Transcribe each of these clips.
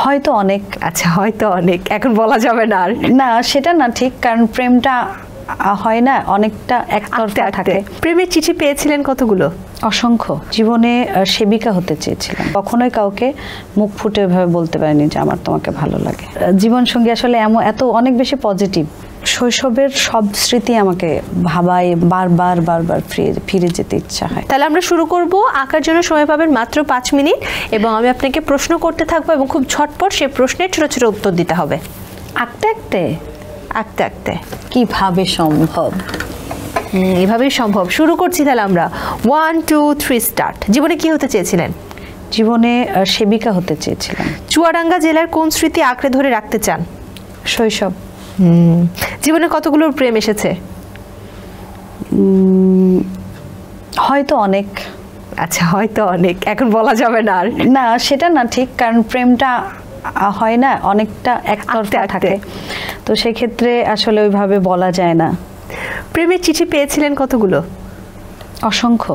হয়তো অনেক। আচ্ছা, হয়তো অনেক, এখন বলা যাবে না আর। না, সেটা না ঠিক, কারণ প্রেমটা হয় না অনেকটা একতরফা থাকে। প্রেমের চিঠি পেয়েছিলেন কতগুলো? অসংখ্য। জীবনে সেবিকা হতে চেয়েছিলাম, কখনোই কাউকে মুখ ফুটে ওইভাবে বলতে পারিনি যে আমার তোমাকে ভালো লাগে। জীবন সঙ্গী আসলে এত অনেক বেশি পজিটিভ। শৈশবের সব স্মৃতি আমাকে ভাবায়, বারবার বারবার ফিরে যেতে ইচ্ছা হয়। তাহলে আমরা শুরু করব। আঁকার জন্য সময় পাবেন মাত্র 5 মিনিট, এবং আমি আপনাকে প্রশ্ন করতে থাকবো এবং খুব ঝটপট সেই প্রশ্নের ছোট ছোট উত্তর দিতে হবে। আঁকতে আঁকতে আঁকতে আঁকতে কিভাবে সম্ভব? এভাবেই সম্ভব। শুরু করছি তাহলে আমরা। 1 2 3 স্টার্ট। জীবনে কি হতে চেয়েছিলেন? জীবনে সেবিকা হতে চেয়েছিলাম। চুয়াডাঙ্গা জেলার কোন স্মৃতি আঁকড়ে ধরে রাখতে চান? শৈশব। জীবনে কতগুলো প্রেম এসেছে? হয়তো অনেক। আচ্ছা, হয়তো অনেক, এখন বলা যাবে না আর। না, সেটা না ঠিক, কারণ প্রেমটা হয় না অনেকটা একতরফা থাকে, তো সেক্ষেত্রে আসলে ওইভাবে বলা যায় না। প্রেমের চিঠি পেয়েছিলেন কতগুলো? অসংখ্য।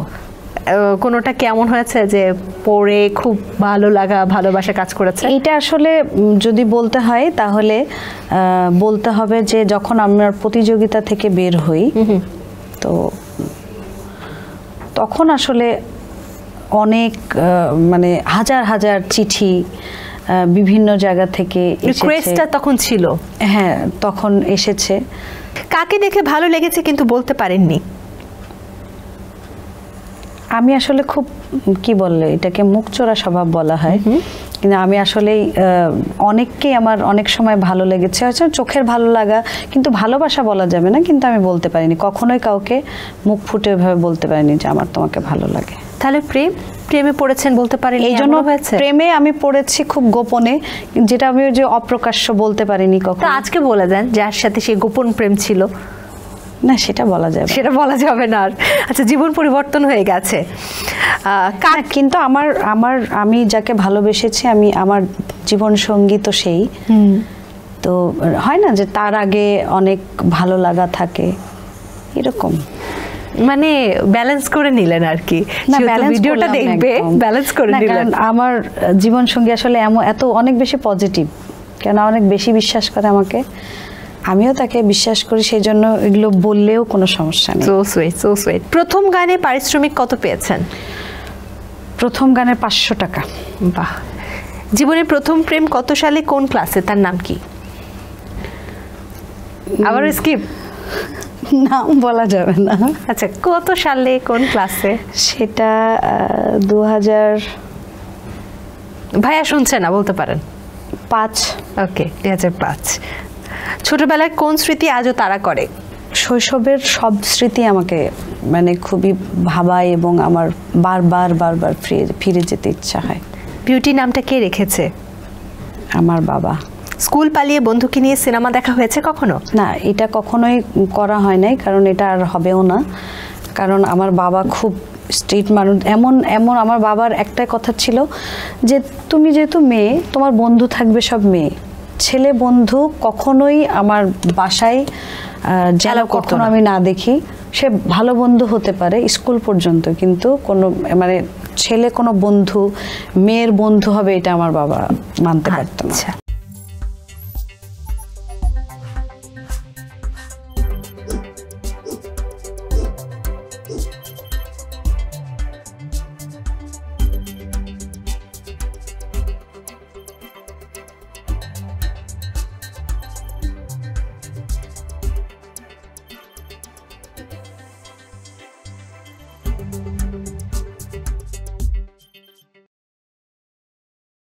কোনোটা কেমন হয়েছে যে পড়ে খুব ভালো লাগা, ভালোবাসা কাজ করেছে? এইটা আসলে যদি বলতে হয় তাহলে বলতে হবে যে যখন আমরা প্রতিযোগিতা থেকে বের হই, তো তখন আসলে অনেক মানে হাজার হাজার চিঠি বিভিন্ন জায়গা থেকে রিকোয়েস্টটা তখন ছিল। হ্যাঁ, তখন এসেছে। কাকে দেখে ভালো লেগেছে কিন্তু বলতে পারেননি? আমি আসলে খুব কি বললে এটাকে মুখচোরা স্বভাব বলা হয়, কিন্তু আমি আসলেই অনেককেই আমার অনেক সময় ভালো লেগেছে, হয়তো চোখের ভালো লাগা, কিন্তু ভালোবাসা বলা যাবে না, কিন্তু আমি বলতে পারিনি, কখনোই কাউকে মুখ ফুটে ওইভাবে বলতে পারিনি যে আমার তোমাকে ভালো লাগে। তাহলে প্রেমে পড়েছেন বলতে পারেন? এই জন্য প্রেমে আমি পড়েছি খুব গোপনে, যেটা আমি যে অপ্রকাশ্য বলতে পারিনি কখনো। আজকে বলে দেন যার সাথে সেই গোপন প্রেম ছিল। না, সেটা বলা যাবে না আর। আচ্ছা, জীবন পরিবর্তন হয়ে গেছে, কিন্তু আমি যাকে ভালোবেসেছি, আমার জীবন সঙ্গী তো সেই। তো হয় না যে তার আগে অনেক ভালো লাগা থাকে, এরকম মানে ব্যালেন্স করে নিলেন আর কি। ভিডিওটা দেখবে, ব্যালেন্স করে নিলেন। আমার জীবন সঙ্গী আসলে অনেক বেশি পজিটিভ, কেন অনেক বেশি বিশ্বাস করে আমাকে, আমিও তাকে বিশ্বাস করি, সেই জন্য এগুলো বললেও কোনো সমস্যা নেই। So sweet, so sweet. প্রথম গানে পারিশ্রমিক কত পেয়েছেন? প্রথম গানের 500 টাকা। বাহ। জীবনের প্রথম প্রেম কত সালে, কোন ক্লাসে, তার নাম কি? আবার স্কিপ? নাম বলা যাবে না। আচ্ছা, কত সালে, কোন ক্লাসে? সেটা 2000। ভাইয়া শুনছে না, বলতে পারেন। 5। ওকে, 2005। ছোটবেলায় কোন স্মৃতি আজও তাড়া করে? শৈশবের সব স্মৃতি আমাকে মানে খুবই ভাবায় এবং আমার বারবার বারবার ফিরে যেতে ইচ্ছা হয়। বিউটি নামটা কে রেখেছে? আমার বাবা। স্কুল পালিয়ে বন্ধুকে নিয়ে সিনেমা দেখা হয়েছে কখনো? না, এটা কখনোই করা হয় নাই, কারণ এটা আর হবেও না, কারণ আমার বাবা খুব স্ট্রিট মানুষ। এমন আমার বাবার একটাই কথা ছিল যে তুমি যেহেতু মেয়ে, তোমার বন্ধু থাকবে সব মেয়ে, ছেলে বন্ধু কখনোই আমার বাসায় যেন কখনো আমি না দেখি। সে ভালো বন্ধু হতে পারে স্কুল পর্যন্ত, কিন্তু কোনো মানে ছেলে কোনো বন্ধু মেয়ের বন্ধু হবে এটা আমার বাবা মানতে পারত না।